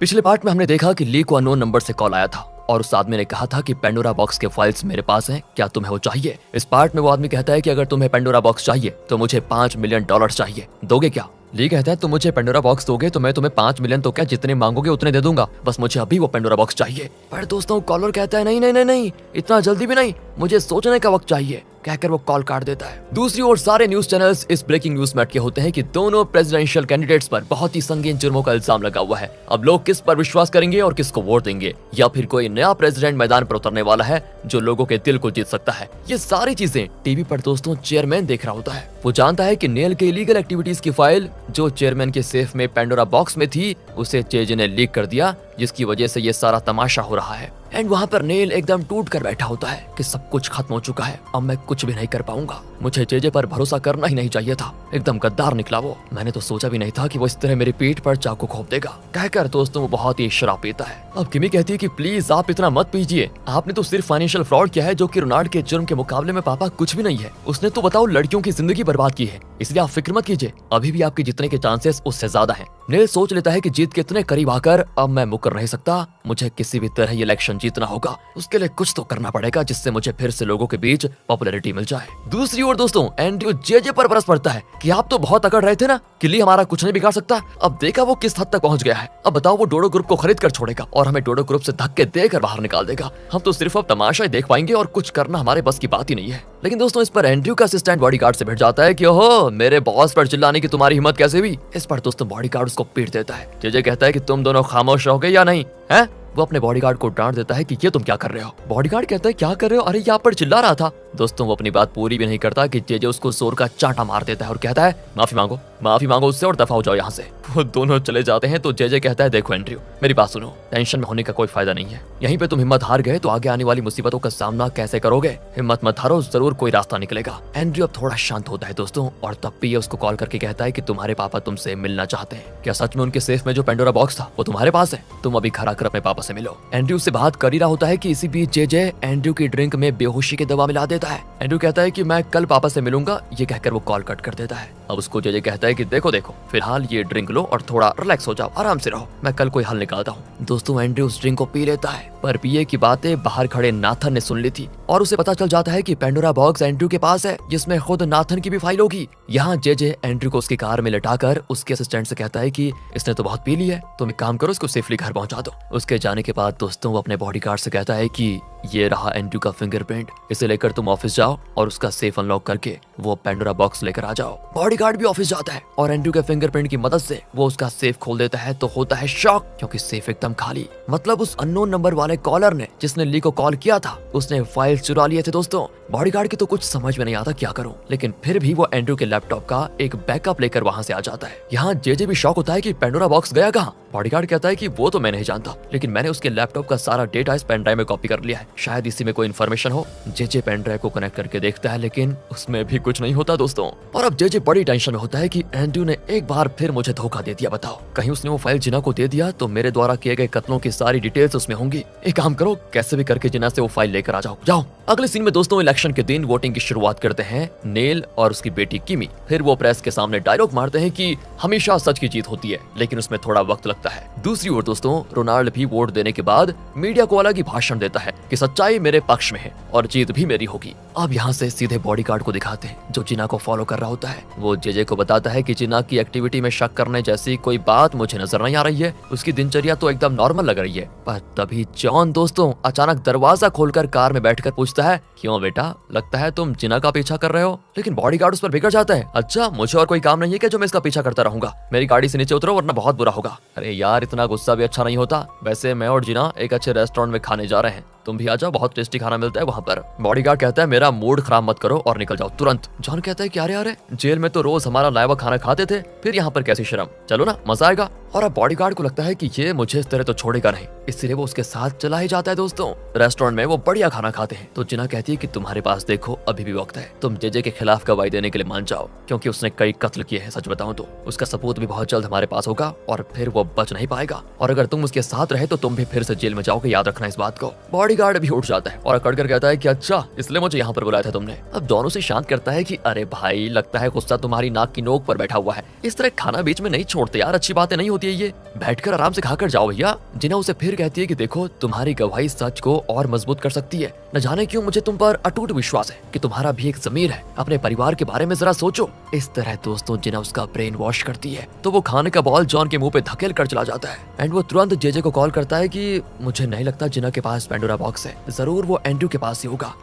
पिछले पार्ट में हमने देखा कि ली को अननोन नंबर से कॉल आया था और उस आदमी ने कहा था कि पेंडोरा बॉक्स के फाइल्स मेरे पास हैं, क्या तुम्हें वो चाहिए। इस पार्ट में वो आदमी कहता है कि अगर तुम्हें पेंडोरा बॉक्स चाहिए तो मुझे $5 मिलियन चाहिए, दोगे क्या। ली कहता है तुम मुझे पेंडोरा बॉक्स दोगे तो मैं तुम्हें $5 मिलियन तो क्या जितने मांगोगे उतने दे दूंगा, बस मुझे अभी वो पेंडोरा बॉक्स चाहिए। पर दोस्तों कॉलर कहता है नहीं नहीं नहीं नहीं, इतना जल्दी भी नहीं, मुझे सोचने का वक्त चाहिए, कहकर वो कॉल काट देता है। दूसरी ओर सारे न्यूज चैनल्स इस ब्रेकिंग न्यूज में अटके होते हैं कि दोनों प्रेसिडेंशियल कैंडिडेट्स पर बहुत ही संगीन जुर्मों का इल्जाम लगा हुआ है। अब लोग किस पर विश्वास करेंगे और किसको वोट देंगे, या फिर कोई नया प्रेसिडेंट मैदान पर उतरने वाला है जो लोगों के दिल को जीत सकता है। ये सारी चीजें टीवी पर दोस्तों चेयरमैन देख रहा होता है। वो जानता है कि नेल के इलीगल एक्टिविटीज की फाइल जो चेयरमैन के सेफ में पेंडोरा बॉक्स में थी उसे जेजे ने लीक कर दिया, जिसकी वजह से ये सारा तमाशा हो रहा है। एंड वहाँ पर नेल एकदम टूट कर बैठा होता है कि सब कुछ खत्म हो चुका है, अब मैं कुछ भी नहीं कर पाऊंगा, मुझे जेजे पर भरोसा करना ही नहीं चाहिए था। एकदम गद्दार निकला वो, मैंने तो सोचा भी नहीं था कि वो इस तरह मेरी पीठ पर चाकू घोंप देगा, कहकर दोस्तों वो बहुत ही शराब पीता है। अब किमी कहती है कि प्लीज आप इतना मत पीजिए, आपने तो सिर्फ फाइनेंशियल फ्रॉड किया है जो कि रोनाल्ड के जुर्म के मुकाबले में पापा कुछ भी नहीं है। उसने तो बताओ लड़कियों की जिंदगी बर्बाद की है, इसलिए आप फिक्र मत कीजिए, अभी भी आपके जीतने के चांसेस उससे ज्यादा हैं। नेल सोच लेता है कि जीत के इतने करीब आकर अब मैं मुकर नहीं सकता, मुझे किसी भी तरह ये इलेक्शन जीतना होगा, उसके लिए कुछ तो करना पड़ेगा जिससे मुझे फिर से लोगों के बीच पॉपुलैरिटी मिल जाए। दूसरी ओर दोस्तों एंड्रयू जेजे पर बरस पड़ता है कि आप तो बहुत अकड़ रहे थे ना कि ली हमारा कुछ नहीं बिगाड़ सकता, अब देखा वो किस हद तक पहुंच गया है। अब बताओ वो डोडो ग्रुप को खरीद कर छोड़ेगा और हमें डोडो ग्रुप से धक्के देकर बाहर निकाल देगा, हम तो सिर्फ अब तमाशा ही देख पाएंगे और कुछ करना हमारे बस की बात ही नहीं है। लेकिन दोस्तों इस पर एंड्रयू का असिस्टेंट बॉडीगार्ड से भिड़ जाता है कि ओहो मेरे बॉस पर चिल्लाने की तुम्हारी हिम्मत कैसे हुई। इस पर दोस्तों बॉडीगार्ड उसको पीट देता है। जेजे कहता है कि तुम दोनों खामोश रहोगे या नहीं हैं। वो अपने बॉडीगार्ड को डांट देता है कि ये तुम क्या कर रहे हो। बॉडीगार्ड कहता है क्या कर रहे हो, अरे यहाँ पर चिल्ला रहा था। दोस्तों वो अपनी बात पूरी भी नहीं करता कि जेजे उसको जोर का चांटा मार देता है और कहता है माफी मांगो उससे और दफा हो जाओ यहाँ से। वो दोनों चले जाते हैं तो जेजे कहता है देखो एंड्रयू मेरी बात सुनो, टेंशन में होने का कोई फायदा नहीं है, यहीं पे तुम हिम्मत हार गए तो आगे आने वाली मुसीबतों का सामना कैसे करोगे, हिम्मत मत हारो, जरूर कोई रास्ता निकलेगा। एंड्रयू अब थोड़ा शांत होता है दोस्तों और तब भी ये उसको कॉल करके कहता है कि तुम्हारे पापा तुमसे मिलना चाहते हैं, क्या सच में उनके सेफ में जो पेंडोरा बॉक्स था वो तुम्हारे पास है, तुम अभी घर आकर अपने पापा से मिलो। एंड्रयू से बात कर ही रहा होता है कि इसी बीच जेजे एंड्रयू की ड्रिंक में बेहोशी की दवा मिला देता है। एंड्रयू कहता है कि मैं कल पापा से मिलूंगा, ये कहकर वो कॉल कट कर देता है। अब उसको जेजे कहता है कि देखो फिलहाल ये ड्रिंक लो और थोड़ा रिलैक्स हो जाओ, आराम से रहो, मैं कल कोई हल निकालता हूँ। दोस्तों एंड्रयू उस ड्रिंक को पी लेता है, पर पिए की बातें बाहर खड़े नाथन ने सुन ली थी और उसे पता चल जाता है कि पेंडोरा बॉक्स एंड्रयू के पास है जिसमें खुद नाथन की भी फाइल होगी। यहाँ जेजे एंड्रयू को उसकी कार में लटाकर उसके असिस्टेंट से कहता है कि इसने तो बहुत पी ली है, तुम एक काम करो इसको सेफली घर पहुंचा दो। उसके जाने के बाद दोस्तों वो अपने बॉडीगार्ड से कहता है कि ये रहा एंड्रयू का फिंगरप्रिंट, इसे लेकर तुम ऑफिस जाओ और उसका सेफ अनलॉक करके वो पेंडोरा बॉक्स लेकर आ जाओ। बॉडीगार्ड भी ऑफिस जाता है और एंड्रयू के फिंगरप्रिंट की मदद से वो उसका सेफ खोल देता है तो होता है शॉक, क्योंकि सेफ एकदम खाली। मतलब उस अननोन नंबर वाले कॉलर ने जिसने ली को कॉल किया था उसने फाइल चुरा लिए थे। दोस्तों बॉडीगार्ड की तो कुछ समझ में नहीं आता क्या करूं, लेकिन फिर भी वो एंड्रयू के लैपटॉप का एक बैकअप लेकर वहां से आ जाता है। यहाँ जेजे भी शॉक होता है कि पेंडोरा बॉक्स गया कहाँ। बॉडीगार्ड कहता है कि वो तो मैं नहीं जानता, लेकिन मैंने उसके लैपटॉप का सारा डेटा इस पेन ड्राइव में कॉपी कर लिया है, शायद इसी में कोई इन्फॉर्मेशन हो। जेजे पेन ड्राइव को कनेक्ट करके देखता है लेकिन उसमें भी कुछ नहीं होता दोस्तों। और अब जेजे बड़ी टेंशन में होता है कि एंड्रयू ने एक बार फिर मुझे धोखा दे दिया, बताओ कहीं उसने वो फाइल जिना को दे दिया तो मेरे द्वारा किए गए कत्लों की सारी डिटेल्स उसमें होंगी। एक काम करो कैसे भी करके जिना से वो फाइल लेकर आ जाओ। अगले सीन में दोस्तों इलेक्शन के दिन वोटिंग की शुरुआत करते हैं नेल और उसकी बेटी किमी। फिर वो प्रेस के सामने डायलॉग मारते हैं कि हमेशा सच की जीत होती है लेकिन उसमें थोड़ा वक्त लगता है। दूसरी ओर दोस्तों रोनाल्ड भी वोट देने के बाद मीडिया को अलग ही भाषण देता है कि सच्चाई मेरे पक्ष में है और जीत भी मेरी होगी। अब यहाँ से सीधे बॉडीगार्ड को दिखाते हैं जो जिना को फॉलो कर रहा होता है। वो जेजे को बताता है कि जिना की एक्टिविटी में शक करने जैसी कोई बात मुझे नजर नहीं आ रही है, उसकी दिनचर्या तो एकदम नॉर्मल लग रही है। पर तभी जॉन दोस्तों अचानक दरवाजा खोलकर कार में बैठकर पूछता है क्यों बेटा, लगता है तुम जिना का पीछा कर रहे हो। लेकिन बॉडीगार्ड उस पर बिगड़ जाता है, अच्छा मुझे और कोई काम नहीं है क्या जो मैं इसका पीछा करता रहूंगा, मेरी गाड़ी से नीचे उतरो वरना बहुत बुरा होगा। अरे यार इतना गुस्सा भी अच्छा नहीं होता, वैसे मैं और जिना एक अच्छे रेस्टोरेंट में खाने जा रहे हैं, तुम भी आ जाओ, बहुत टेस्टी खाना मिलता है वहाँ पर। बॉडीगार्ड कहता है मेरा मूड खराब मत करो और निकल जाओ तुरंत। जॉन कहता है कि अरे जेल में तो रोज हमारा लाया हुआ खाना खाते थे, फिर यहाँ पर कैसी शर्म, चलो ना मजा आएगा। और अब बॉडीगार्ड को लगता है कि ये मुझे इस तरह तो छोड़ेगा नहीं, इसलिए वो उसके साथ चला ही जाता है। दोस्तों रेस्टोरेंट में वो बढ़िया खाना खाते हैं तो जिना कहती है कि तुम्हारे पास देखो अभी भी वक्त है, तुम जेजे के खिलाफ गवाही देने के लिए मान जाओ क्योंकि उसने कई कत्ल किए हैं, सच बताऊं तो उसका सबूत भी बहुत जल्द हमारे पास होगा और फिर वो बच नहीं पाएगा, और अगर तुम उसके साथ रहे तो तुम भी फिर से जेल में जाओगे, याद रखना इस बात को। बॉडीगार्ड बॉडीगार्ड भी उठ जाता है और अकड़ कर कहता है कि अच्छा इसलिए मुझे यहाँ पर बुलाया था तुमने। अब दोनों से शांत करता है कि अरे भाई लगता है गुस्सा तुम्हारी नाक की नोक पर बैठा हुआ है, इस तरह खाना बीच में नहीं छोड़ते यार, अच्छी बातें नहीं होती है ये, बैठकर आराम से खाकर जाओ भैया। जिन्हें उसे फिर कहती है कि देखो तुम्हारी गवाही सच को और मजबूत कर सकती है, न जाने क्यों मुझे तुम पर अटूट विश्वास है कि तुम्हारा भी एक ज़मीर है, अपने परिवार के बारे में जरा सोचो। इस तरह दोस्तों जिन्हें उसका ब्रेन वॉश करती है तो वो खाने का बॉल जॉन के मुंह पे धकेल कर चला जाता है एंड वो तुरंत जेजे को कॉल करता है कि मुझे नहीं लगता जिना के पास पेंडोरा बॉक्स है, जरूर वो एंड्रू के पास ही होगा।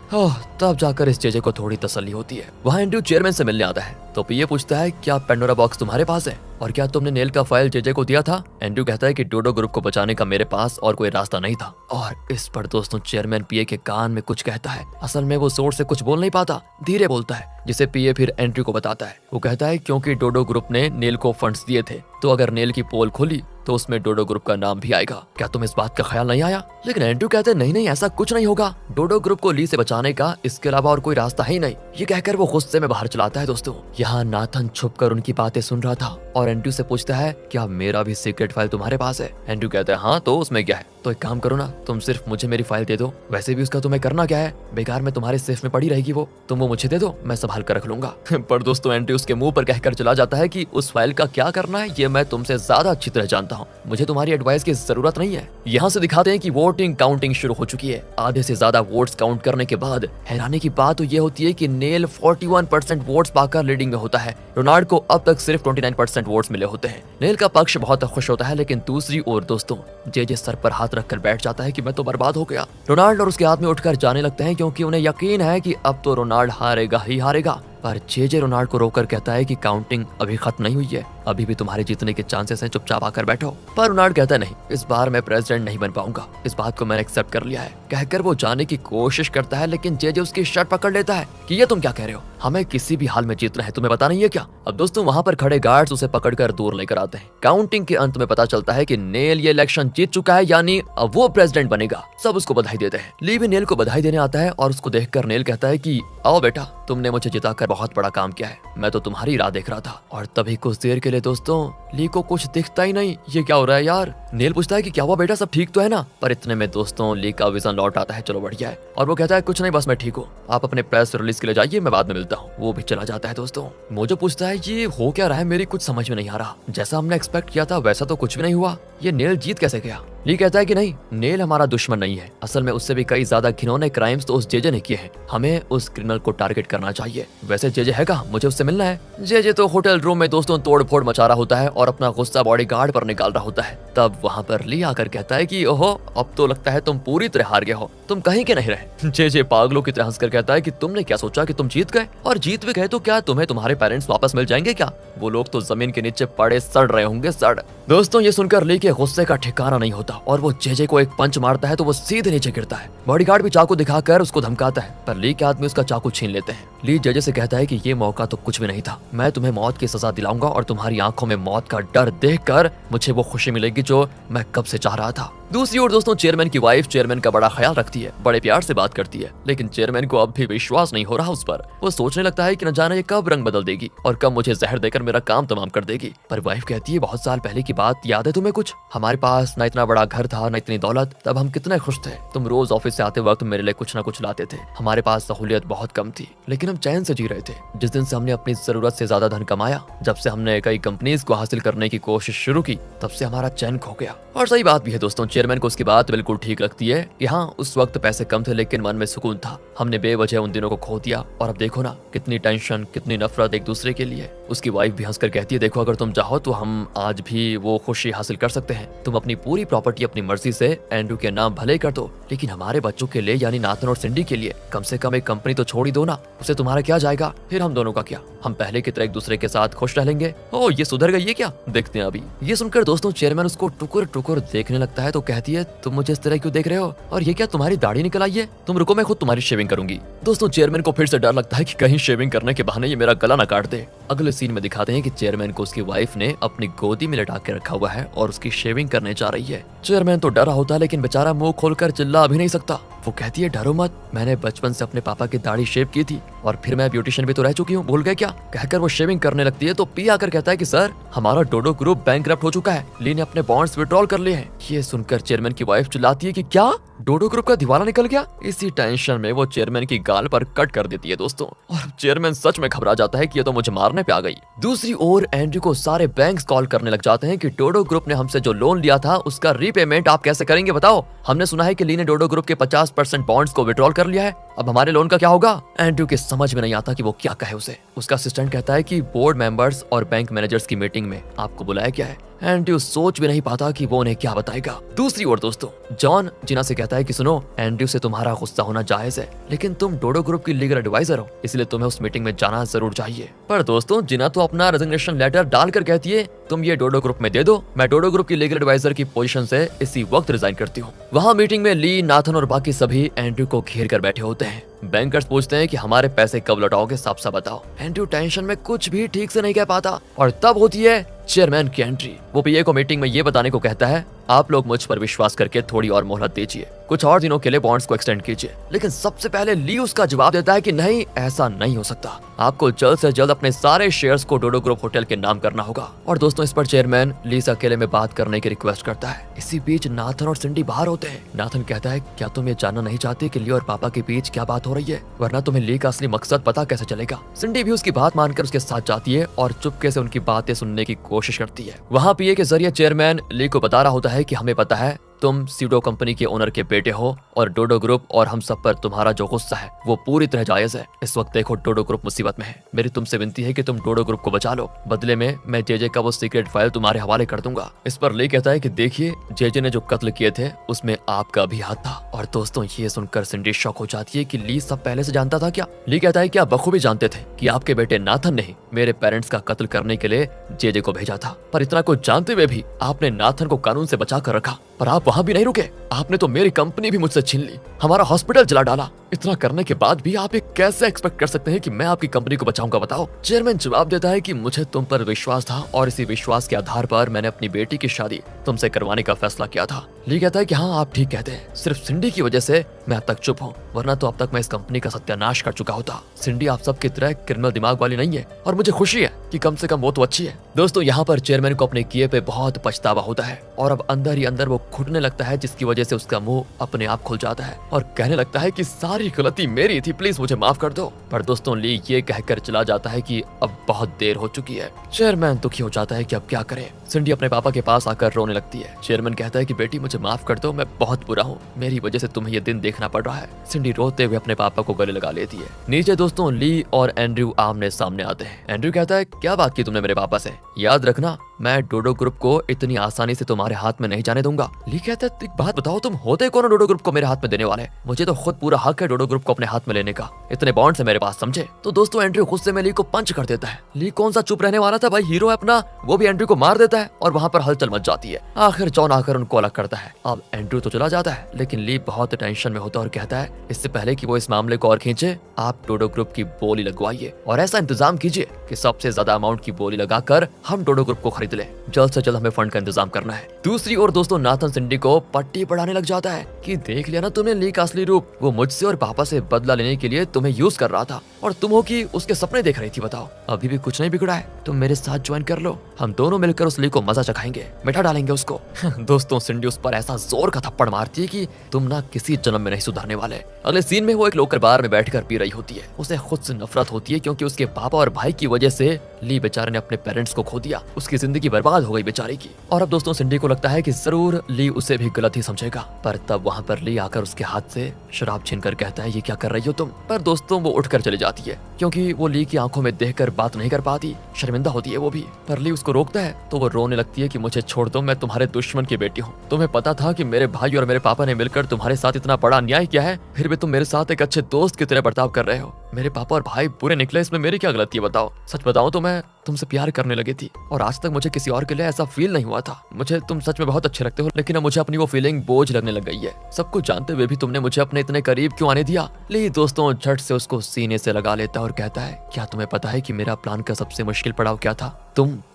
तब जाकर इस जेजे को थोड़ी तसल्ली होती है। वहाँ एंड्रू चेयरमैन से मिलने आता है तो पीए पूछता है क्या पेंडोरा बॉक्स तुम्हारे पास है और क्या तुमने नेल का फाइल जेजे को दिया था। एंड्रू कहता है कि डोडो ग्रुप को बचाने का मेरे पास और कोई रास्ता नहीं था। और इस पर दोस्तों चेयरमैन पीए के कान में कुछ कहता है, असल में वो जोर से कुछ बोल नहीं पाता, धीरे बोलता है, जिसे पीए फिर एंड्रू को बताता है। वो कहता है क्योंकि डोडो ग्रुप ने नेल को फंड्स दिए थे तो अगर नेल की पोल खुली तो उसमें डोडो ग्रुप का नाम भी आएगा, क्या तुम इस बात का ख्याल नहीं आया। लेकिन एंड्रू कहते हैं नहीं ऐसा कुछ नहीं होगा, डोडो ग्रुप को ली से बचाने का इसके अलावा और कोई रास्ता ही नहीं। ये कहकर वो गुस्से में बाहर चलाता है। दोस्तों यहाँ नाथन छुपकर उनकी बातें सुन रहा था और एंड्रू से पूछता है क्या मेरा भी सीक्रेट फाइल तुम्हारे पास है। एंड्रू कहता है हाँ तो उसमें क्या है, तो एक काम करो ना तुम सिर्फ मुझे मेरी फाइल दे दो, वैसे भी उसका तुम्हें करना क्या है, बेकार में तुम्हारे सेफ में पड़ी रहेगी वो, तुम वो मुझे दे दो मैं संभाल कर रख लूंगा। पर दोस्तों एंड्रू उसके मुंह पर कहकर चला जाता है कि उस फाइल का क्या करना है ये मैं तुमसे ज्यादा अच्छी तरह जानता हूँ, मुझे तुम्हारी एडवाइस की जरूरत नहीं है। यहाँ से दिखाते हैं कि वोटिंग काउंटिंग शुरू हो चुकी है। आधे से ज्यादा वोट्स काउंट करने के बाद हैरानी की बात तो ये होती है कि नेल 41% वोट्स पाकर लीडिंग में होता है। रोनाल्ड को अब तक सिर्फ 29% वोट्स मिले होते हैं। नेल का पक्ष बहुत खुश होता है, लेकिन दूसरी ओर दोस्तों जेजे सर पर हाथ रखकर बैठ जाता है कि मैं तो बर्बाद हो गया। रोनाल्ड और उसके आदमी उठकर जाने लगते हैं क्योंकि उन्हें यकीन है कि अब तो रोनाल्ड हारेगा ही हारेगा। पर जेजे रोनाल्ड को रोककर कहता है कि काउंटिंग अभी खत्म नहीं हुई है, अभी भी तुम्हारे जीतने के चांसेस हैं, चुपचाप आकर बैठो। पर रोनाल्ड कहता है नहीं, इस बार मैं प्रेसिडेंट नहीं बन पाऊंगा, इस बात को मैंने एक्सेप्ट कर लिया है। कहकर वो जाने की कोशिश करता है, लेकिन जेजे उसकी शर्ट पकड़ लेता है कि ये तुम क्या कह रहे हो, हमें किसी भी हाल में जीतना है, तुम्हें पता नहीं है क्या। अब दोस्तों वहाँ पर खड़े गार्ड्स उसे पकड़कर दूर लेकर आते हैं। काउंटिंग के अंत में पता चलता है कि नेल ये इलेक्शन जीत चुका है, यानी अब वो प्रेसिडेंट बनेगा। सब उसको बधाई देते हैं। ली भी नेल को बधाई देने आता है और उसको देखकर नेल कहता है कि आओ बेटा, तुमने मुझे जिताकर बहुत बड़ा काम किया है, मैं तो तुम्हारी राह देख रहा था। और तभी कुछ देर के लिए दोस्तों ली को कुछ दिखता ही नहीं, ये क्या हो रहा है यार। नेल पूछता है कि क्या हुआ बेटा, सब ठीक तो है ना। पर इतने में दोस्तों ली का विजन लौट आता है, चलो बढ़िया है। और वो कहता है कुछ नहीं, बस मैं ठीक हूँ, आप अपने प्रेस रिलीज के लिए जाइए, मैं बाद में मिलता हूँ। वो भी चला जाता है। दोस्तों मोजो पूछता है ये हो क्या रहा है, मेरी कुछ समझ में नहीं आ रहा, जैसा हमने एक्सपेक्ट किया था वैसा तो कुछ भी नहीं हुआ, ये नेल जीत कैसे गया। ली कहता है कि नहीं, नेल हमारा दुश्मन नहीं है, असल में उससे भी कई ज्यादा घिनौने क्राइम्स तो उस जेजे ने किए हैं, हमें उस क्रिमिनल को टारगेट करना चाहिए। वैसे जेजे है कहाँ, मुझे उससे मिलना है। जेजे तो होटल रूम में दोस्तों तोड़ फोड़ मचा रहा होता है और अपना गुस्सा बॉडीगार्ड पर निकाल रहा होता है। तब वहाँ पर ली आकर कहता है कि ओहो, अब तो लगता है तुम पूरी तरह हार गए हो, तुम कहीं के नहीं रहे। जेजे पागलों की तरह हंसकर कहता है कि तुमने क्या सोचा कि तुम जीत गए, और जीत भी गए तो क्या तुम्हें तुम्हारे पेरेंट्स वापस मिल जाएंगे क्या, वो लोग तो जमीन के नीचे पड़े सड़ रहे होंगे, सड़। दोस्तों ये सुनकर ली के गुस्से का ठिकाना नहीं होता और वो जेजे को एक पंच मारता है तो वो सीधे नीचे गिरता है। बॉडीगार्ड भी चाकू दिखाकर उसको धमकाता है, पर ली के आदमी उसका चाकू छीन लेते हैं। ली जेजे से कहता है कि ये मौका तो कुछ भी नहीं था, मैं तुम्हें मौत की सजा दिलाऊंगा और तुम्हारी आंखों में मौत का डर देखकर मुझे वो खुशी मिलेगी जो मैं कब से चाह रहा था। दूसरी ओर दोस्तों चेयरमैन की वाइफ चेयरमैन का बड़ा ख्याल रखती है, बड़े प्यार से बात करती है, लेकिन चेयरमैन को अब भी विश्वास नहीं हो रहा उस पर। वो सोचने लगता है कि न जाने ये कब रंग बदल देगी और कब मुझे जहर देकर मेरा काम तमाम कर देगी। पर वाइफ कहती है बहुत साल पहले की बात याद है तुम्हें कुछ, हमारे पास न इतना बड़ा घर था न इतनी दौलत, तब हम कितने खुश थे, तुम रोज ऑफिस से आते वक्त मेरे लिए कुछ न कुछ लाते थे, हमारे पास सहूलियत बहुत कम थी लेकिन हम चैन से जी रहे थे। जिस दिन से हमने अपनी जरूरत से ज्यादा धन कमाया, जब से हमने कई कंपनीज को हासिल करने की कोशिश शुरू की, तब से हमारा चैन खो गया। और सही बात भी है दोस्तों, चेयरमैन को उसकी बात बिल्कुल ठीक लगती है। यहाँ उस वक्त पैसे कम थे लेकिन मन में सुकून था, हमने बेवजह उन दिनों को खो दिया और अब देखो ना कितनी टेंशन कितनी नफरत एक दूसरे के लिए। उसकी वाइफ भी हंसकर कहती है देखो अगर तुम चाहो तो हम आज भी वो खुशी हासिल कर सकते हैं, तुम अपनी पूरी प्रॉपर्टी अपनी मर्जी से एंड्रू के नाम भले कर दो, लेकिन हमारे बच्चों के लिए यानी नाथन और सिंडी के लिए कम से कम एक कंपनी तो छोड़ ही दो ना, उसे तुम्हारा क्या जाएगा, फिर हम दोनों का क्या, हम पहले की तरह एक दूसरे के साथ खुश रह लेंगे। ओ ये सुधर गई है क्या, देखते हैं अभी। ये सुनकर दोस्तों चेयरमैन उसको टुकुर टुकुर देखने लगता है तो कहती है तुम मुझे इस तरह क्यों देख रहे हो, और ये क्या तुम्हारी दाढ़ी निकल आई है, तुम रुको मैं खुद तुम्हारी शेविंग करूंगी। दोस्तों चेयरमैन को फिर से डर लगता है कि कहीं शेविंग करने के बहाने ये मेरा गला ना काट दे। अगले सीन में दिखाते हैं कि चेयरमैन को उसकी वाइफ ने अपनी गोदी में लटा के रखा हुआ है और उसकी शेविंग करने जा रही है। चेयरमैन तो डरा होता है लेकिन बेचारा मुंह खोलकर चिल्ला भी नहीं सकता। वो कहती है डरो मत, मैंने बचपन से अपने पापा की दाढ़ी शेव की थी और फिर मैं ब्यूटिशियन भी तो रह चुकी हूँ, भूल गए क्या। कहकर वो शेविंग करने लगती है तो पी आकर कहता है कि सर हमारा डोडो ग्रुप बैंकरप्ट हो चुका है, ली ने अपने बॉन्ड्स विड्रॉल कर लिए हैं। ये सुनकर चेयरमैन की वाइफ चिल्लाती है कि क्या डोडो ग्रुप का दिवाला निकल गया। इसी टेंशन में वो चेयरमैन की गाल पर कट कर देती है दोस्तों, और चेयरमैन सच में घबरा जाता है कि ये तो मुझे मारने पे आ गई। दूसरी ओर एंड्रयू को सारे बैंक्स कॉल करने लग जाते हैं कि डोडो ग्रुप ने हमसे जो लोन लिया था उसका रीपेमेंट आप कैसे करेंगे बताओ। हमने सुना है कि ली ने डोडो ग्रुप के 50% बॉन्ड्स को विड्रॉल कर लिया है, अब हमारे लोन का क्या होगा। एंड्रयू के समझ में नहीं आता कि वो क्या कहे उसे। उसका असिस्टेंट कहता है कि बोर्ड मेंबर्स और बैंक मैनेजर्स की मीटिंग में आपको बुलाया गया है। एंड्रयू सोच भी नहीं पाता कि वो उन्हें क्या बताएगा। दूसरी ओर दोस्तों जॉन जिना से कहता है कि सुनो, एंड्रयू से तुम्हारा गुस्सा होना जायज है, लेकिन तुम डोडो ग्रुप की लीगल एडवाइजर हो, इसलिए तुम्हें उस मीटिंग में जाना जरूर चाहिए। पर दोस्तों जिना तो अपना रेजिग्नेशन लेटर डालकर कहती है तुम ये डोडो ग्रुप में दे दो, मैं डोडो ग्रुप की लीगल एडवाइजर की पोजीशन से इसी वक्त रिजाइन करती हूँ। वहाँ मीटिंग में ली, नाथन और बाकी सभी एंड्रयू को घेर कर बैठे होते हैं। बैंकर्स पूछते हैं कि हमारे पैसे कब लौटाओगे, साफ साफ बताओ। एंड्रयू टेंशन में कुछ भी ठीक से नहीं कह पाता, और तब होती है चेयरमैन की एंट्री। वो पीए को मीटिंग में ये बताने को कहता है आप लोग मुझ पर विश्वास करके थोड़ी और मोहलत दीजिए, कुछ और दिनों के लिए बॉन्ड्स को एक्सटेंड कीजिए। लेकिन सबसे पहले ली उसका जवाब देता है कि नहीं, ऐसा नहीं हो सकता, आपको जल्द से जल्द अपने सारे शेयर्स को डोडो ग्रुप होटल के नाम करना होगा। और दोस्तों इस पर चेयरमैन ली से अकेले में बात करने की रिक्वेस्ट करता है। इसी बीच नाथन और सिंडी बाहर होते हैं। नाथन कहता है क्या तुम ये जानना नहीं चाहते कि ली और पापा के बीच क्या बात हो रही है, वरना तुम्हें ली का असली मकसद पता कैसे चलेगा। सिंडी भी उसकी बात मानकर उसके साथ जाती है और चुपके से उनकी बातें सुनने की कोशिश करती है। वहाँ पीए के जरिए चेयरमैन ली को बता रहा होता है कि हमें पता है तुम सीडो कंपनी के ओनर के बेटे हो और डोडो ग्रुप और हम सब पर तुम्हारा जो गुस्सा है वो पूरी तरह जायज है। इस वक्त देखो डोडो ग्रुप मुसीबत में है, मेरी तुमसे विनती है कि तुम डोडो ग्रुप को बचा लो, बदले में मैं जेजे का वो सीक्रेट फाइल तुम्हारे हवाले कर दूंगा। इस पर ली कहता है कि देखिए जेजे ने जो कत्ल किए थे उसमें आपका भी हाथ था। और दोस्तों ये सुनकर सिंडी शॉक हो जाती है कि ली सब पहले से जानता था क्या। ली कहता है कि आप बखूबी जानते थे कि आपके बेटे नाथन ने ही मेरे पेरेंट्स का कत्ल करने के लिए जेजे को भेजा था, पर इतना कुछ जानते हुए भी आपने नाथन को कानून से बचा कर रखा। पर आप वहाँ भी नहीं रुके, आपने तो मेरी कंपनी भी मुझसे छीन ली, हमारा हॉस्पिटल जला डाला। इतना करने के बाद भी आप ये कैसे एक्सपेक्ट कर सकते हैं कि मैं आपकी कंपनी को बचाऊंगा बताओ। चेयरमैन जवाब देता है कि मुझे तुम पर विश्वास था और इसी विश्वास के आधार पर मैंने अपनी बेटी की शादी तुमसे करवाने का फैसला किया था। ली कहता है कि हाँ आप ठीक कहते हैं, सिर्फ सिंडी की वजह से मैं अब तक चुप हूँ, वरना तो अब तक मैं इस कंपनी का सत्यानाश कर चुका होता। सिंडी आप सबकी तरह क्रिमिनल दिमाग वाली नहीं है और मुझे खुशी है कि कम से कम वो तो अच्छी है। दोस्तों यहाँ पर चेयरमैन को अपने किए पे बहुत पछतावा होता है और अब अंदर ही अंदर वो घुटने लगता है, जिसकी वजह से उसका मुंह अपने आप खुल जाता है और कहने लगता है कि सारी गलती मेरी थी, प्लीज मुझे माफ कर दो। पर दोस्तों ली ये कहकर चला जाता है कि अब बहुत देर हो चुकी है। चेयरमैन दुखी हो जाता है कि अब क्या करे। सिंडी अपने पापा के पास आकर रोने लगती है। चेयरमैन कहता है कि बेटी मुझे माफ कर दो, मैं बहुत बुरा हूँ, मेरी वजह से तुम्हें ये दिन देखना पड़ रहा है। सिंडी रोते हुए अपने पापा को गले लगा लेती है। नीचे दोस्तों ली और एंड्रयू आमने सामने आते हैं। एंड्रयू कहता है क्या बात की तुमने मेरे पापा से, याद रखना मैं डोडो ग्रुप को इतनी आसानी से तुम्हारे हाथ में नहीं जाने दूंगा। ली कहता है एक बात बताओ, तुम होते कौन हो डोडो ग्रुप को मेरे हाथ में देने वाले? मुझे तो खुद पूरा हक है डोडो ग्रुप को अपने हाथ में लेने का, इतने बॉन्ड है मेरे पास समझे। तो दोस्तों एंड्रयू गुस्से में ली को पंच कर देता है। ली कौन सा चुप रहने वाला था भाई, हीरो है अपना, वो भी एंड्रयू को मार देता है और वहाँ पर हलचल मच जाती है। आखिर जॉन आकर उनको अलग करता है। अब एंड्रयू तो चला जाता है, लेकिन ली बहुत टेंशन में होता है और कहता है इससे पहले कि वो इस मामले को और खींचे, आप डोडो ग्रुप की बोली लगवाइए और ऐसा इंतजाम कीजिए कि सबसे ज्यादा अमाउंट की बोली लगाकर हम डोडो ग्रुप को खरीद लें। जल्द से जल्द हमें फंड का इंतजाम करना है। दूसरी ओर दोस्तों नाथन सिंडी को पट्टी पढ़ाने लग जाता है कि देख लिया ना तुमने ली का असली रूप, वो मुझसे और पापा से बदला लेने के लिए तुम्हें यूज कर रहा था और तुम हो कि उसके सपने देख रही थी। बताओ अभी भी कुछ नहीं बिगड़ा है, तुम मेरे साथ ज्वाइन कर लो, हम दोनों मिलकर उस ली को मजा चखाएंगे, मिठा डालेंगे उसको। दोस्तों सिंडी उस पर ऐसा जोर का थप्पड़ मारती है कि तुम ना किसी जन्म में नहीं सुधरने वाले। अगले सीन में वो एक लोकर बार में बैठकर पी रही होती है। उसे खुद से नफरत होती है क्योंकि उसके पापा और भाई की वजह से ली बेचारे ने अपने पेरेंट्स को खो दिया, उसकी जिंदगी बर्बाद हो गई बेचारी की। और अब दोस्तों सिंडी को लगता है कि जरूर ली उसे भी गलत ही समझेगा, पर तब वहाँ पर ली आकर उसके हाथ से शराब छीनकर कहता है ये क्या कर रही हो तुम। पर दोस्तों वो उठकर चली जाती है क्योंकि वो ली की आंखों में देखकर बात नहीं कर पाती, शर्मिंदा होती है वो भी। पर ली उसको रोकता है तो वो रोने लगती है कि मुझे छोड़ दो, मैं तुम्हारे दुश्मन की बेटी हूँ, तुम्हें पता था कि मेरे भाई और मेरे पापा ने मिलकर तुम्हारे साथ इतना बड़ा अन्याय किया है, फिर भी तुम मेरे साथ एक अच्छे दोस्त की तरह बर्ताव कर रहे हो। मेरे पापा और भाई बुरे निकले, इसमें मेरी क्या गलती है बताओ। सच बताऊं तो मैं तुमसे प्यार करने लगी थी और आज तक मुझे किसी और के लिए ऐसा फील नहीं हुआ था। मुझे तुम सच में बहुत अच्छे लगते हो, लेकिन अब मुझे अपनी वो फीलिंग बोझ लगने लग गई है। सब कुछ जानते हुए भी तुमने मुझे अपने इतने करीब क्यों आने दिया। ली दोस्तों झट से उसको सीने से लगा लेता है और कहता है क्या तुम्हें पता है कि मेरा प्लान का सबसे मुश्किल पड़ाव क्या था?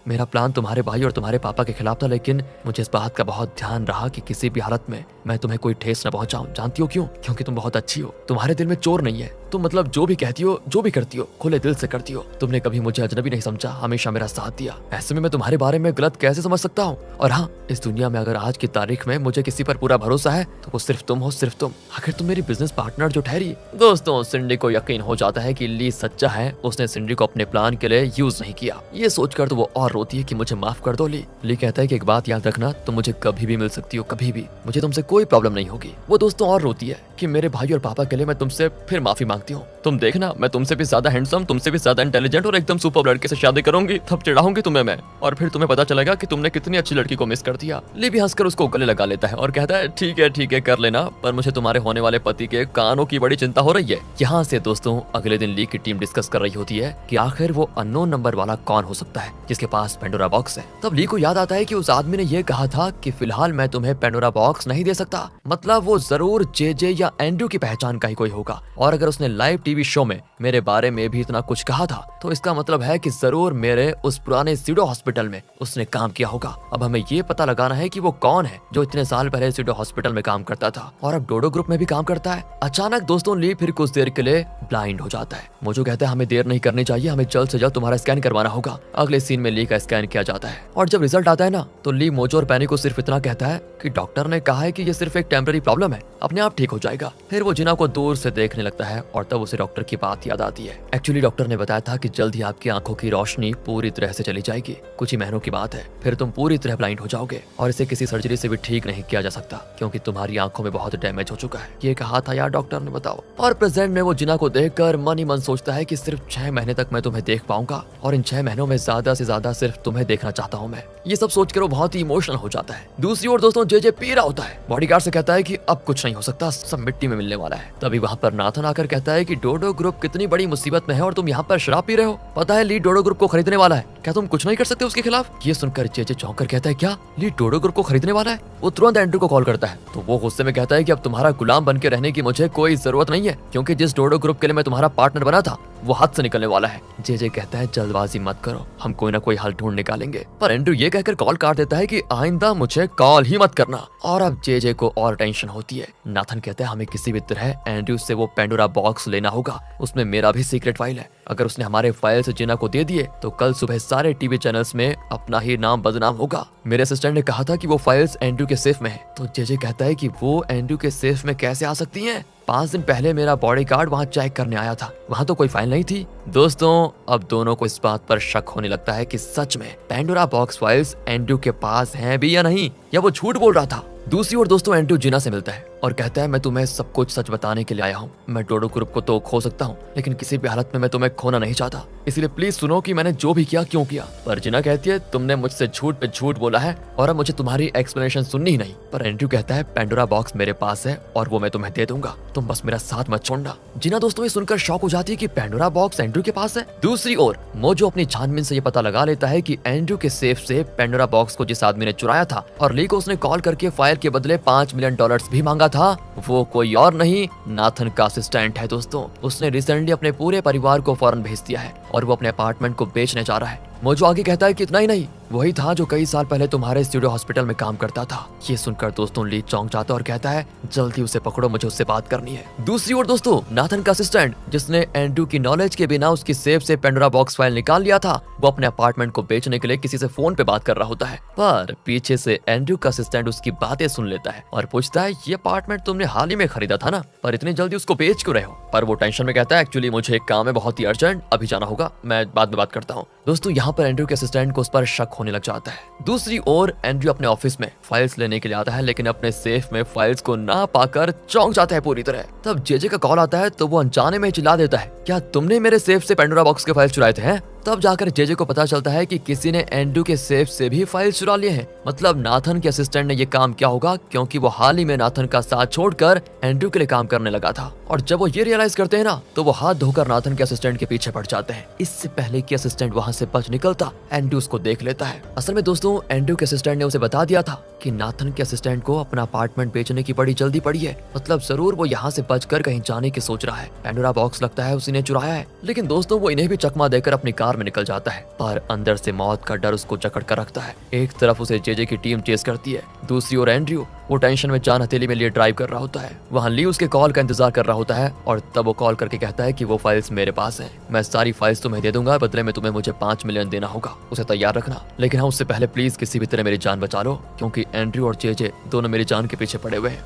मेरा प्लान तुम्हारे भाई और तुम्हारे पापा के खिलाफ था, लेकिन मुझे इस बात का बहुत ध्यान रहा कि किसी भी हालत में मैं तुम्हें कोई ठेस न पहुंचाऊं। जानती हो क्यों? क्योंकि तुम बहुत अच्छी हो, तुम्हारे दिल में चोर नहीं है, तुम मतलब जो भी कहती हो, जो भी करती हो, खुले दिल से करती हो। तुमने कभी मुझे अजनबी नहीं समझा, हमेशा मेरा साथ दिया। ऐसे में मैं तुम्हारे बारे में गलत कैसे समझ सकता हूँ? और हाँ, इस दुनिया में अगर आज की तारीख में मुझे किसी पर पूरा भरोसा है तो वो सिर्फ तुम हो, सिर्फ तुम। आखिर तुम मेरी बिजनेस पार्टनर जो ठहरी। दोस्तों, सिंडी को यकीन हो जाता है कि ली सच्चा है, उसने सिंडी को अपने प्लान के लिए यूज नहीं किया। ये सोचकर तो वो और रोती है कि मुझे माफ कर दो ली कहता है कि एक बात याद रखना, तुम मुझे कभी भी मिल सकती हो, कभी भी, मुझे तुमसे कोई प्रॉब्लम नहीं होगी। वो दोस्तों और रोती है कि मेरे भाई और पापा के लिए मैं तुमसे फिर माफी मांगती हूँ। तुम देखना, मैं तुमसे भी ज्यादा हैंडसम, तुमसे भी ज्यादा इंटेलिजेंट और एकदम सुपर लड़के से शादी करूंगी, तब चिढ़ाऊंगी तुम्हें मैं, और फिर तुम्हें पता चलेगा कि तुमने कितनी अच्छी लड़की को मिस कर दिया। ली भी हंसकर उसको गले लगा लेता है और कहता है ठीक है कर लेना, पर मुझे तुम्हारे होने वाले पति के कानों की बड़ी चिंता हो रही है। यहाँ से दोस्तों अगले दिन ली की टीम डिस्कस कर रही होती है कि आखिर वो अननोन नंबर वाला कौन हो सकता है जिसके पास पेंडोरा बॉक्स है। तब ली को याद आता है कि उस आदमी ने ये कहा था कि फिलहाल मैं तुम्हें पेंडोरा बॉक्स नहीं दे सकता, मतलब वो जरूर जेजे या एंड्रू की पहचान का ही कोई होगा। और अगर उसने लाइव टीवी शो में मेरे बारे में भी इतना कुछ कहा था तो इसका मतलब है कि जरूर मेरे उस पुराने सीडो हॉस्पिटल में उसने काम किया होगा। अब हमें ये पता लगाना है कि वो कौन है जो इतने साल पहले सीडो हॉस्पिटल में काम करता था और अब डोडो ग्रुप में भी काम करता है। अचानक दोस्तों ली फिर कुछ देर के लिए ब्लाइंड हो जाता है। मोजो कहता है हमें देर नहीं करनी चाहिए, हमें जल्द से जल्द तुम्हारा स्कैन करवाना होगा। अगले सीन में ली का स्कैन किया जाता है और जब रिजल्ट आता है ना तो ली मोजो और पैनी को सिर्फ इतना कहता है कि डॉक्टर ने कहा है कि ये सिर्फ एक टेम्पररी प्रॉब्लम है, अपने आप ठीक हो जाएगा। फिर वो जिना को दूर से देखने लगता है और तब उसे डॉक्टर की बात याद आती है। एक्चुअली डॉक्टर ने बताया था कि जल्द ही आपकी आंखों की रोशनी पूरी तरह से चली जाएगी, कुछ ही महीनों की बात है, फिर तुम पूरी तरह ब्लाइंड हो जाओगे और इसे किसी सर्जरी से भी ठीक नहीं किया जा सकता क्योंकि तुम्हारी आंखों में बहुत डैमेज हो चुका है। ये कहा था यार डॉक्टर ने, बताओ। और प्रेजेंट में वो जिना को देखकर मन ही मन सोचता है कि सिर्फ 6 महीने तक मैं तुम्हें देख पाऊंगा और इन 6 महीनों में ज्यादा से ज्यादा सिर्फ तुम्हें देखना चाहता हूँ मैं। ये सब सोचकर वो बहुत ही इमोशनल हो जाता है। दूसरी ओर दोस्तों जेजे पी रहा होता है। बॉडीगार्ड से कहता है कि अब कुछ नहीं हो सकता, सब मिट्टी में मिलने वाला है। तभी वहाँ पर नाथन आकर कहता है कि डोडो ग्रुप कितनी बड़ी मुसीबत में है और तुम यहाँ पर शराब पी रहे हो। पता है ली डोडो ग्रुप को खरीदने वाला है, क्या तुम कुछ नहीं कर सकते उसके खिलाफ? ये सुनकर जेजे चौंक कर कहता है क्या ली डोडो ग्रुप को खरीदने वाला है? वो तुरंत एंड्रू को कॉल करता है तो वो गुस्से में कहता है कि अब तुम्हारा गुलाम बन के रहने की मुझे कोई जरूरत नहीं है क्योंकि जिस डोडो ग्रुप के लिए मैं तुम्हारा पार्टनर बना था वो हाथ से निकलने वाला है। जेजे कहता है जल्दबाजी मत करो, हम कोई ना कोई हल ढूंढ निकालेंगे। पर एंड्रू ये कहकर कॉल काट देता है कि आइंदा मुझे कॉल ही मत करना। और अब जेजे को और टेंशन होती है। नाथन कहता है हमें किसी भी तरह एंड्रू से वो पेंडोरा बॉक्स लेना होगा, उसमें मेरा भी सीक्रेट फाइल है। अगर उसने हमारे फाइल से जिना को दे दिए तो कल सुबह सारे टीवी चैनल्स में अपना ही नाम बदनाम होगा। मेरे असिस्टेंट ने कहा था कि वो फाइल्स एंड्रू के सेफ में है। तो जेजे कहता है कि वो एंड्रू के सेफ में कैसे आ सकती हैं? 5 दिन पहले मेरा बॉडीगार्ड वहाँ चेक करने आया था, वहाँ तो कोई फाइल नहीं थी। दोस्तों अब दोनों को इस बात पर शक होने लगता है कि सच में पेंडोरा बॉक्स फाइल्स एंड्रू के पास हैं भी या नहीं, या वो झूठ बोल रहा था। दूसरी ओर दोस्तों एंड्रू जिना से मिलता है और कहता है मैं तुम्हें सब कुछ सच बताने के लिए आया हूँ। मैं डोडो ग्रुप को तो खो सकता हूँ लेकिन किसी भी हालत में मैं तुम्हें खोना नहीं चाहता, इसलिए प्लीज सुनो कि मैंने जो भी किया क्यों किया। पर जिना कहती है तुमने मुझसे झूठ पे झूठ बोला है और अब मुझे तुम्हारी एक्सप्लेनेशन सुननी ही नहीं। पर एंड्रू कहता है पेंडोरा बॉक्स मेरे पास है और वो मैं तुम्हें दे दूंगा, तुम बस मेरा साथ मत छोड़ना। जिना दोस्तों ये सुनकर शॉक हो जाती है कि पेंडोरा बॉक्स एंड्रू के पास है। दूसरी ओर मोजो अपनी छानबीन से ये पता लगा लेता है कि एंड्रू के सेफ से पेंडोरा बॉक्स को जिस आदमी ने चुराया था और ली को उसने कॉल करके फाइल के बदले $5 मिलियन भी मांगा था, वो कोई और नहीं नाथन का असिस्टेंट है। दोस्तों उसने रिसेंटली अपने पूरे परिवार को फॉरेन भेज दिया है और वो अपने अपार्टमेंट को बेचने जा रहा है। मोजो आगे कहता है कि इतना ही नहीं, वही था जो कई साल पहले तुम्हारे स्टूडियो हॉस्पिटल में काम करता था। ये सुनकर दोस्तों ली चौंक जाता है और कहता है जल्दी उसे पकड़ो, मुझे उससे बात करनी है। दूसरी ओर दोस्तों नाथन का असिस्टेंट जिसने एंड्रू की नॉलेज के बिना उसकी सेफ से पेंडोरा बॉक्स फाइल निकाल लिया था, वो अपने अपार्टमेंट को बेचने के लिए किसी से फोन पे बात कर रहा होता है। पर पीछे से एंड्रू का असिस्टेंट उसकी बातें सुन लेता है और पूछता है ये अपार्टमेंट तुमने हाल ही में खरीदा था ना, पर इतनी जल्दी उसको बेच क्यों रहे हो? पर वो टेंशन में कहता है एक्चुअली मुझे एक काम है बहुत ही अर्जेंट, अभी जाना होगा, मैं बाद में बात करता हूँ। दोस्तों यहाँ पर एंड्रू के असिस्टेंट को उस पर शक होने लग जाता है। दूसरी ओर एंड्रू अपने ऑफिस में फाइल्स लेने के लिए आता है लेकिन अपने सेफ में फाइल्स को ना पाकर चौंक जाता है पूरी तरह। तब जेजे का कॉल आता है तो वो अनजाने में चिल्ला देता है क्या तुमने मेरे सेफ से पेंडोरा बॉक्स के फाइल्स चुराए थे हैं? तब जाकर जेजे को पता चलता है कि किसी ने एंड्रू के सेफ से भी फाइल चुरा लिए हैं। मतलब नाथन के असिस्टेंट ने ये काम किया होगा क्योंकि वो हाल ही में नाथन का साथ छोड़कर एंड्रू के लिए काम करने लगा था। और जब वो ये रियलाइज करते हैं ना तो वो हाथ धोकर नाथन के असिस्टेंट के पीछे पड़ जाते हैं। इससे पहले कि असिस्टेंट वहाँ से बच निकलता एंड्रू उसको देख लेता है। असल में दोस्तों एंड्रू के असिस्टेंट ने उसे बता दिया था कि नाथन के असिस्टेंट को अपना अपार्टमेंट बेचने की बड़ी जल्दी पड़ी है, मतलब जरूर वो यहाँ से बचकर कहीं जाने की सोच रहा है। पेंडोरा बॉक्स लगता है उसी ने चुराया है। लेकिन दोस्तों वो इन्हें भी चकमा देकर अपनी कार प्यार में निकल जाता है, पर अंदर से मौत का डर उसको जकड़ कर रखता है। एक तरफ उसे जेजे की टीम चेस करती है, दूसरी ओर एंड्रयू वो टेंशन में जान हथेली में लिए ड्राइव कर रहा होता है। वहाँ ली उसके कॉल का इंतजार कर रहा होता है और तब वो कॉल करके कहता है कि वो फाइल्स मेरे पास हैं, मैं सारी फाइल्स तुम्हें दे दूंगा, बदले में तुम्हें मुझे 5 मिलियन देना होगा, उसे तैयार रखना। लेकिन हाँ, उससे पहले प्लीज किसी भी तरह मेरी जान बचा लो, क्योंकि एंड्रयू और जेजे दोनों मेरी जान के पीछे पड़े हुए हैं।